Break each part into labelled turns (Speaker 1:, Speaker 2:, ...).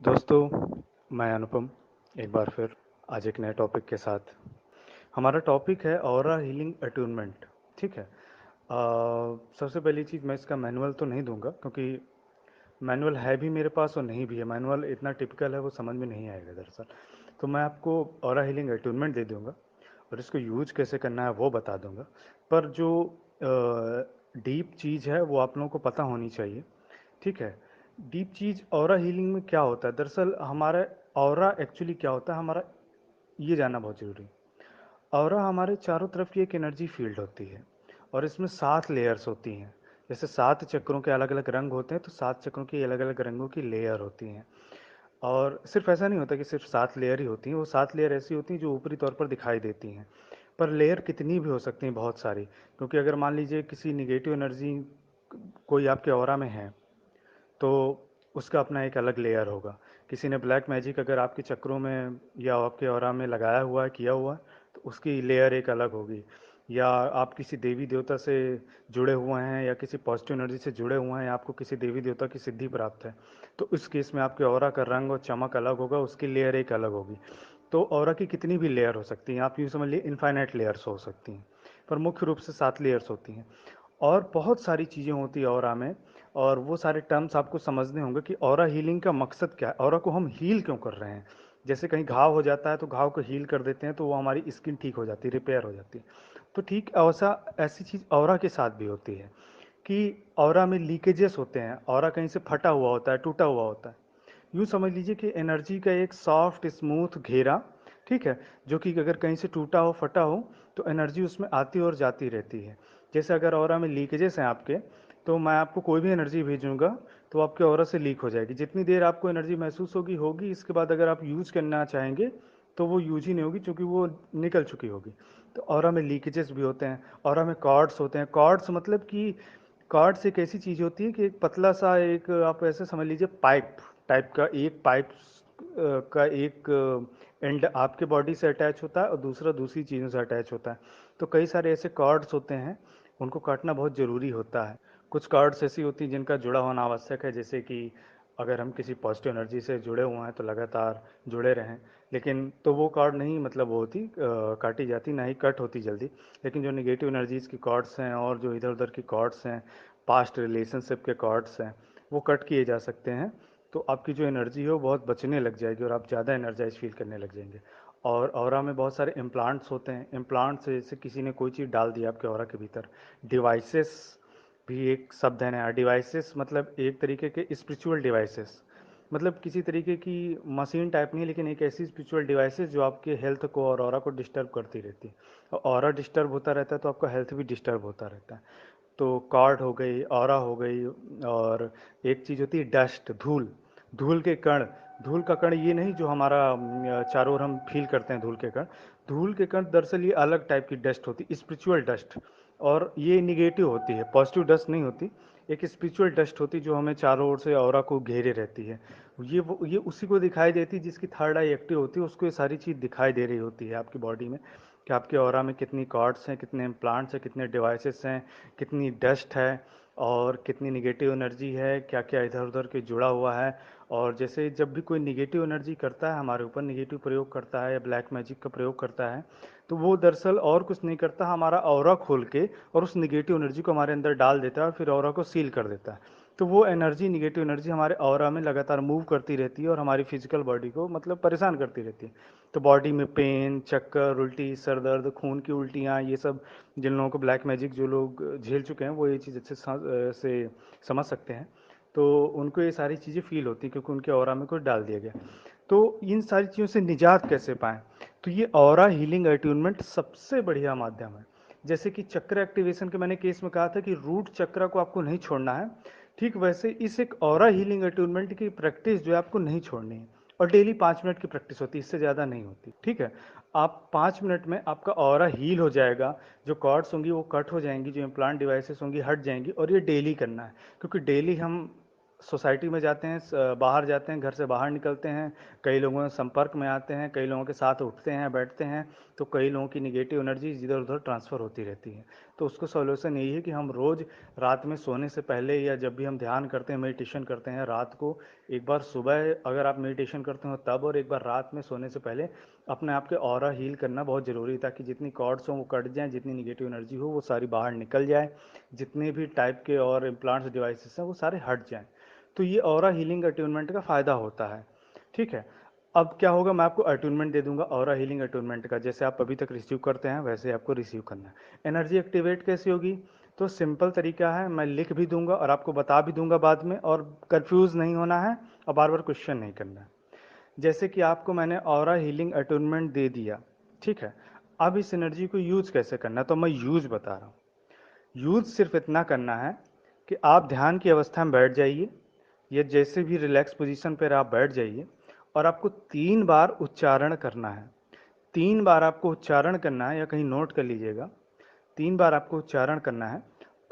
Speaker 1: दोस्तों, मैं अनुपम एक बार फिर आज एक नए टॉपिक के साथ। हमारा टॉपिक है ऑरा हीलिंग अट्यूनमेंट। ठीक है। सबसे पहली चीज़, मैं इसका मैनुअल तो नहीं दूंगा क्योंकि मैनुअल है भी मेरे पास और नहीं भी है। मैनुअल इतना टिपिकल है, वो समझ में नहीं आएगा दरअसल। तो मैं आपको ऑरा हीलिंग अट्यूनमेंट दे दूंगा और इसको यूज कैसे करना है वो बता दूंगा। पर जो डीप चीज़ है वो आप लोगों को पता होनी चाहिए। ठीक है। डीप चीज ऑरा हीलिंग में क्या होता है, दरअसल हमारा ऑरा एक्चुअली क्या होता है, हमारा ये जानना बहुत जरूरी है। ऑरा हमारे चारों तरफ की एक एनर्जी फील्ड होती है और इसमें 7 लेयर्स होती हैं। जैसे 7 चक्रों के अलग अलग रंग होते हैं, तो 7 चक्रों की अलग अलग रंगों की लेयर होती हैं। और सिर्फ ऐसा नहीं होता कि सिर्फ 7 लेयर ही होती हैं, वो 7 लेयर ऐसी होती हैं जो ऊपरी तौर पर दिखाई देती हैं। पर लेयर कितनी भी हो सकती हैं, बहुत सारी। क्योंकि अगर मान लीजिए किसी निगेटिव एनर्जी कोई आपके ऑरा में है, तो उसका अपना एक अलग लेयर होगा। किसी ने ब्लैक मैजिक अगर आपके चक्रों में या आपके ऑरा में लगाया हुआ है, किया हुआ है, तो उसकी लेयर एक अलग होगी। या आप किसी देवी देवता से जुड़े हुए हैं या किसी पॉजिटिव एनर्जी से जुड़े हुए हैं या आपको किसी देवी देवता की सिद्धि प्राप्त है, तो उस केस में आपके ऑरा का रंग और चमक अलग होगा, उसकी लेयर एक अलग होगी। तो ऑरा की कितनी भी लेयर हो सकती हैं, आप यूँ समझ लिए इनफाइनाइट लेयर्स हो सकती हैं, पर मुख्य रूप से 7 लेयर्स होती हैं। और बहुत सारी चीज़ें होती है ऑरा में, और वो सारे टर्म्स आपको समझने होंगे कि ऑरा हीलिंग का मकसद क्या है, ऑरा को हम हील क्यों कर रहे हैं। जैसे कहीं घाव हो जाता है तो घाव को हील कर देते हैं, तो वो हमारी स्किन ठीक हो जाती है, रिपेयर हो जाती है। तो ठीक ऐसा ऐसी चीज़ ऑरा के साथ भी होती है कि ऑरा में लीकेजेस होते हैं, ऑरा कहीं से फटा हुआ होता है, टूटा हुआ होता है। यूँ समझ लीजिए कि एनर्जी का एक सॉफ्ट स्मूथ घेरा, ठीक है, जो कि अगर कहीं से टूटा हो फटा हो तो एनर्जी उसमें आती और जाती रहती है। जैसे अगर ऑरा में लीकेजेस हैं आपके, तो मैं आपको कोई भी एनर्जी भेजूंगा तो आपके ऑरा से लीक हो जाएगी। जितनी देर आपको एनर्जी महसूस होगी होगी, इसके बाद अगर आप यूज करना चाहेंगे तो वो यूज ही नहीं होगी, क्योंकि वो निकल चुकी होगी। तो ऑरा में लीकेजेस भी होते हैं। ऑरा में कॉर्ड्स होते हैं। कॉर्ड्स मतलब कि कार्ड्स एक ऐसी चीज होती है कि एक पतला सा, एक आप ऐसे समझ लीजिए पाइप टाइप का, एक पाइप का एक एंड आपके बॉडी से अटैच होता है और दूसरा दूसरी चीज़ों से अटैच होता है। तो कई सारे ऐसे कार्ड्स होते हैं, उनको काटना बहुत ज़रूरी होता है। कुछ कार्ड्स ऐसी होती हैं जिनका जुड़ा होना आवश्यक है, जैसे कि अगर हम किसी पॉजिटिव एनर्जी से जुड़े हुए हैं तो लगातार जुड़े रहें। लेकिन तो वो कार्ड नहीं, मतलब वो होती काटी जाती, ना ही कट होती जल्दी। लेकिन जो निगेटिव एनर्जीज की कॉर्ड्स हैं और जो इधर उधर की कॉर्ड्स हैं, पास्ट रिलेशनशिप के कॉर्ड्स हैं, वो कट किए जा सकते हैं। तो आपकी जो एनर्जी है वो बहुत बचने लग जाएगी और आप ज़्यादा एनर्जाइज फील करने लग जाएंगे। और ऑरा में बहुत सारे इम्प्लांट्स होते हैं। इम्प्लांट्स जैसे किसी ने कोई चीज़ डाल दी आपके ऑरा के भीतर। डिवाइसेस भी एक शब्द है नया। डिवाइसेस मतलब एक तरीके के स्पिरिचुअल डिवाइसेस, मतलब किसी तरीके की मशीन टाइप नहीं है, लेकिन एक ऐसी स्पिरिचुअल डिवाइसेस जो आपके हेल्थ को और ऑरा को डिस्टर्ब करती रहती है। और ऑरा डिस्टर्ब होता रहता है तो आपका हेल्थ भी डिस्टर्ब होता रहता है। तो कार्ड हो गई, ऑरा हो गई, और एक चीज़ होती है डस्ट, धूल। धूल के कण। धूल का कण ये नहीं जो हमारा चारों ओर हम फील करते हैं धूल के कण। धूल के कण दरअसल ये अलग टाइप की डस्ट होती है, स्पिरिचुअल डस्ट। और ये निगेटिव होती है, पॉजिटिव डस्ट नहीं होती। एक स्पिरिचुअल डस्ट होती है जो हमें चारों ओर से ऑरा को घेरे रहती है। ये उसी को दिखाई देती है जिसकी थर्ड आई एक्टिव होती है, उसको ये सारी चीज़ दिखाई दे रही होती है आपकी बॉडी में, कि आपके ऑरा में कितनी कॉर्ड्स हैं, कितने इम्प्लांट्स हैं, कितने डिवाइसेस हैं, कितनी डस्ट है, और कितनी निगेटिव एनर्जी है, क्या क्या इधर उधर के जुड़ा हुआ है। और जैसे जब भी कोई निगेटिव एनर्जी करता है हमारे ऊपर, निगेटिव प्रयोग करता है या ब्लैक मैजिक का प्रयोग करता है, तो वो दरअसल और कुछ नहीं करता, हमारा ऑरा खोल के और उस निगेटिव एनर्जी को हमारे अंदर डाल देता है और फिर ऑरा को सील कर देता है। तो वो एनर्जी, निगेटिव एनर्जी हमारे ऑरा में लगातार मूव करती रहती है और हमारी फिजिकल बॉडी को मतलब परेशान करती रहती है। तो बॉडी में पेन, चक्कर, उल्टी, सर दर्द, खून की उल्टियाँ, ये सब जिन लोगों को ब्लैक मैजिक जो लोग झेल चुके हैं वो ये चीज़ अच्छे से समझ सकते हैं। तो उनको ये सारी चीज़ें फील होती हैं क्योंकि उनके ऑरा में कुछ डाल दिया गया। तो इन सारी चीज़ों से निजात कैसे पाएं, तो ये ऑरा हीलिंग अट्यूनमेंट सबसे बढ़िया माध्यम है। जैसे कि चक्र एक्टिवेशन के मैंने केस में कहा था कि रूट चक्र को आपको नहीं छोड़ना है, ठीक वैसे इस एक ऑरा हीलिंग अट्यूनमेंट की प्रैक्टिस जो है आपको नहीं छोड़नी है। और डेली 5 मिनट की प्रैक्टिस होती है, इससे ज़्यादा नहीं होती। ठीक है। आप 5 मिनट में आपका ऑरा हील हो जाएगा, जो कॉर्ड्स होंगी वो कट हो जाएंगी, जो इम्प्लांट डिवाइसेस होंगी हट जाएंगी, और ये डेली करना है। क्योंकि डेली हम सोसाइटी में जाते हैं, बाहर जाते हैं, घर से बाहर निकलते हैं, कई लोगों के संपर्क में आते हैं, कई लोगों के साथ उठते हैं, बैठते हैं, तो कई लोगों की निगेटिव एनर्जी इधर उधर ट्रांसफ़र होती रहती है। तो उसको सॉल्यूशन यही है कि हम रोज़ रात में सोने से पहले या जब भी हम ध्यान करते हैं, मेडिटेशन करते हैं रात को, एक बार सुबह अगर आप मेडिटेशन करते हो तब, और एक बार रात में सोने से पहले अपने आप के ऑरा हील करना बहुत ज़रूरी है, ताकि जितनी कॉर्ड्स हों वो कट जाएँ, जितनी निगेटिव एनर्जी हो वो सारी बाहर निकल जाए, जितने भी टाइप के और इम्प्लांट्स डिवाइसेस हैं वो सारे हट जाएँ। तो ये ऑरा हीलिंग अट्यूनमेंट का फ़ायदा होता है। ठीक है, अब क्या होगा, मैं आपको अट्यूनमेंट दे दूंगा ऑरा हीलिंग अट्यूनमेंट का, जैसे आप अभी तक रिसीव करते हैं वैसे आपको रिसीव करना है। एनर्जी एक्टिवेट कैसे होगी, तो सिंपल तरीका है, मैं लिख भी दूंगा और आपको बता भी दूंगा बाद में, और कंफ्यूज नहीं होना है और बार बार क्वेश्चन नहीं करना है। जैसे कि आपको मैंने ऑरा हीलिंग अट्यूनमेंट दे दिया, ठीक है, अब इस एनर्जी को यूज कैसे करना है, तो मैं यूज बता रहा हूँ। यूज सिर्फ इतना करना है कि आप ध्यान की अवस्था में बैठ जाइए, या जैसे भी रिलैक्स पोजीशन पर आप बैठ जाइए, और आपको 3 बार उच्चारण करना है। 3 बार आपको उच्चारण करना है, या कहीं नोट कर लीजिएगा, 3 बार आपको उच्चारण करना है,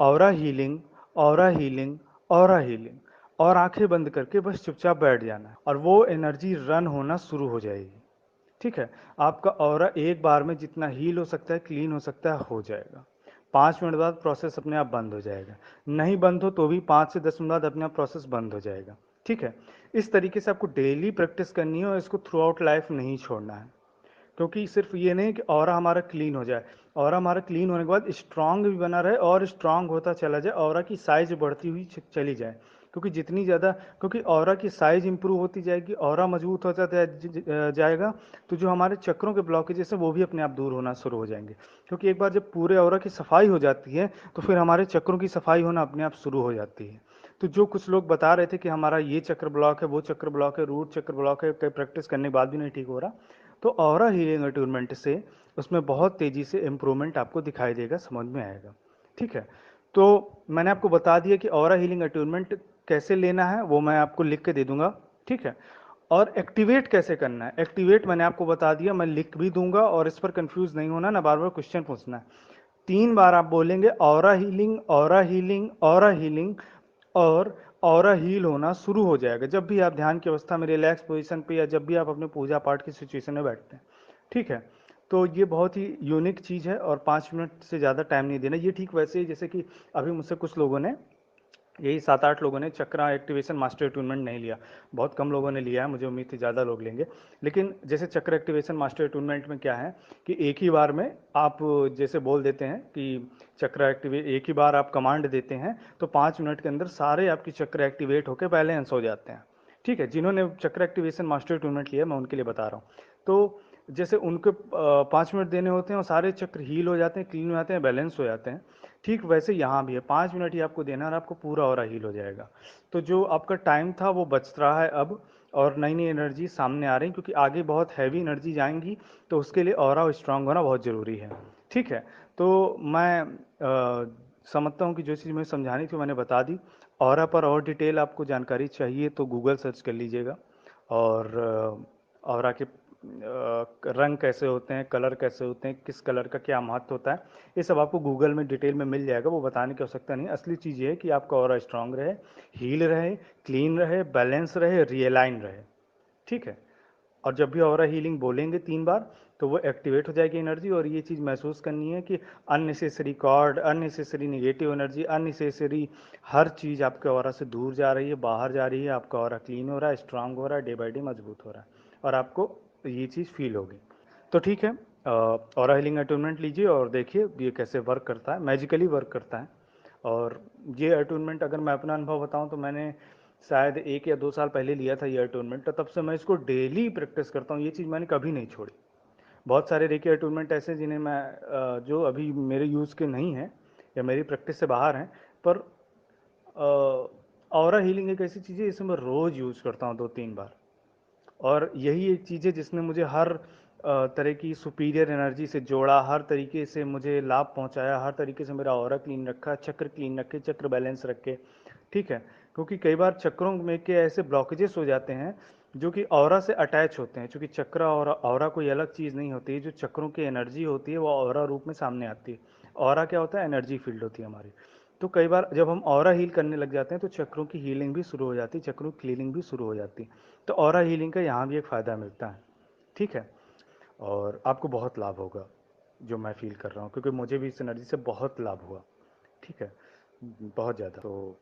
Speaker 1: aura healing, aura healing, aura healing, और आंखें बंद करके बस चुपचाप बैठ जाना है, और वो एनर्जी रन होना शुरू हो जाएगी। ठीक है, आपका ऑरा एक बार में जितना हील हो सकता है, क्लीन हो सकता है, हो जाएगा। 5 मिनट बाद प्रोसेस अपने आप बंद हो जाएगा, नहीं बंद हो तो भी 5 से 10 मिनट बाद अपने आप प्रोसेस बंद हो जाएगा। ठीक है, इस तरीके से आपको डेली प्रैक्टिस करनी है, और इसको थ्रू आउट लाइफ नहीं छोड़ना है, क्योंकि सिर्फ ये नहीं कि ऑरा हमारा क्लीन हो जाए, ऑरा हमारा क्लीन होने के बाद स्ट्रांग भी बना रहे और स्ट्रांग होता चला जाए, ऑरा की साइज बढ़ती हुई चली जाए, क्योंकि जितनी ज़्यादा, क्योंकि ऑरा की साइज इंप्रूव होती जाएगी, ऑरा मजबूत होता जाएगा, तो जो हमारे चक्रों के ब्लॉकेजेस हैं वो भी अपने आप दूर होना शुरू हो जाएंगे, क्योंकि एक बार जब पूरे ऑरा की सफाई हो जाती है तो फिर हमारे चक्रों की सफाई होना अपने आप शुरू हो जाती है। तो जो कुछ लोग बता रहे थे कि हमारा ये चक्र ब्लॉक है, वो चक्र ब्लॉक है, रूट चक्र ब्लॉक है, कई प्रैक्टिस करने के बाद भी नहीं ठीक हो रहा, तो ऑरा हीलिंग अट्यूनमेंट से उसमें बहुत तेजी से इम्प्रूवमेंट आपको दिखाई देगा, समझ में आएगा। ठीक है, तो मैंने आपको बता दिया कि ऑरा हीलिंग अट्यूनमेंट कैसे लेना है, वो मैं आपको लिख के दे दूंगा। ठीक है, और एक्टिवेट कैसे करना है, एक्टिवेट मैंने आपको बता दिया, मैं लिख भी दूंगा, और इस पर कंफ्यूज नहीं होना ना, बार बार क्वेश्चन पूछना है। 3 बार आप बोलेंगे aura healing, aura healing, aura healing, और ऑरा हील होना शुरू हो जाएगा जब भी आप ध्यान की अवस्था में, रिलैक्स पोजीशन पे, या जब भी आप अपने पूजा पाठ की सिचुएशन में बैठते हैं। ठीक है, तो ये बहुत ही यूनिक चीज़ है, और 5 मिनट से ज़्यादा टाइम नहीं देना। ये ठीक वैसे ही जैसे कि अभी मुझसे कुछ लोगों ने, यही 7-8 लोगों ने चक्रा एक्टिवेशन मास्टर अटूनमेंट नहीं लिया, बहुत कम लोगों ने लिया है, मुझे उम्मीद थी ज़्यादा लोग लेंगे। लेकिन जैसे चक्र एक्टिवेशन मास्टर अटूनमेंट में क्या है कि एक ही बार में आप जैसे बोल देते हैं कि चक्र एक्टिवेट, एक ही बार आप कमांड देते हैं तो 5 मिनट के अंदर सारे आपकी चक्र एक्टिवेट होकर बैलेंस हो जाते हैं। ठीक है, जिन्होंने चक्र एक्टिवेशन मास्टर अटूनमेंट लिया मैं उनके लिए बता रहा हूँ। तो जैसे उनके 5 मिनट देने होते हैं और सारे चक्र हील हो जाते हैं, क्लीन हो जाते हैं, बैलेंस हो जाते हैं। ठीक वैसे यहाँ भी है, 5 मिनट ही आपको देना है और आपको पूरा ऑरा हील हो जाएगा। तो जो आपका टाइम था वो बच रहा है अब, और नई नई एनर्जी सामने आ रही, क्योंकि आगे बहुत हैवी एनर्जी जाएंगी, तो उसके लिए ऑरा स्ट्रांग होना बहुत ज़रूरी है। ठीक है, तो मैं समझता हूँ कि जो चीज़ मुझे समझानी थी मैंने बता दी। ऑरा पर और डिटेल आपको जानकारी चाहिए तो गूगल सर्च कर लीजिएगा, और ऑरा के रंग कैसे होते हैं, कलर कैसे होते हैं, किस कलर का क्या महत्व होता है, ये सब आपको गूगल में डिटेल में मिल जाएगा, वो बताने की आवश्यकता नहीं। असली चीज़ ये है कि आपका ऑरा स्ट्रांग रहे, हील रहे, क्लीन रहे, बैलेंस रहे, रियलाइन रहे। ठीक है, और जब भी ऑरा हीलिंग बोलेंगे 3 बार तो वो एक्टिवेट हो जाएगी एनर्जी, और ये चीज़ महसूस करनी है कि unnecessary cord, unnecessary negative energy, unnecessary हर चीज़ आपके ऑरा से दूर जा रही है, बाहर जा रही है, आपका ऑरा क्लीन हो रहा है, स्ट्रांग हो रहा है, डे बाई डे मजबूत हो रहा है, और आपको ये चीज़ फील होगी। तो ठीक है, ऑरा हीलिंग अटूनमेंट लीजिए और देखिए ये कैसे वर्क करता है, मैजिकली वर्क करता है। और ये अटूनमेंट अगर मैं अपना अनुभव बताऊं तो मैंने शायद 1 या 2 साल पहले लिया था ये अटूनमेंट, तो तब से मैं इसको डेली प्रैक्टिस करता हूँ, ये चीज़ मैंने कभी नहीं छोड़ी। बहुत सारे रेकी अटूनमेंट ऐसे जिन्हें मैं जो अभी मेरे यूज़ के नहीं हैं या मेरी प्रैक्टिस से बाहर हैं, पर ऑरा हीलिंग एक ऐसी चीज़ है जिसे मैं रोज़ यूज़ करता हूँ 2-3 बार, और यही एक चीज़ है जिसने मुझे हर तरह की सुपीरियर एनर्जी से जोड़ा, हर तरीके से मुझे लाभ पहुंचाया, हर तरीके से मेरा ऑरा क्लीन रखा, चक्र क्लीन रखे, चक्र बैलेंस रखे। ठीक है, क्योंकि कई बार चक्रों में के ऐसे ब्लॉकेजेस हो जाते हैं जो कि ऑरा से अटैच होते हैं, क्योंकि चक्र और ऑरा कोई अलग चीज़ नहीं होती है, जो चक्रों की एनर्जी होती है वो ऑरा रूप में सामने आती है। ऑरा क्या होता है, एनर्जी फील्ड होती है हमारी। तो कई बार जब हम ऑरा हील करने लग जाते हैं तो चक्रों की हीलिंग भी शुरू हो जाती है, चक्रों की क्लीनिंग भी शुरू हो जाती है। तो ऑरा हीलिंग का यहाँ भी एक फ़ायदा मिलता है, ठीक है? और आपको बहुत लाभ होगा, जो मैं फ़ील कर रहा हूँ, क्योंकि मुझे भी इस एनर्जी से बहुत लाभ हुआ, ठीक है? बहुत ज़्यादा। तो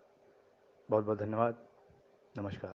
Speaker 1: बहुत बहुत धन्यवाद। नमस्कार।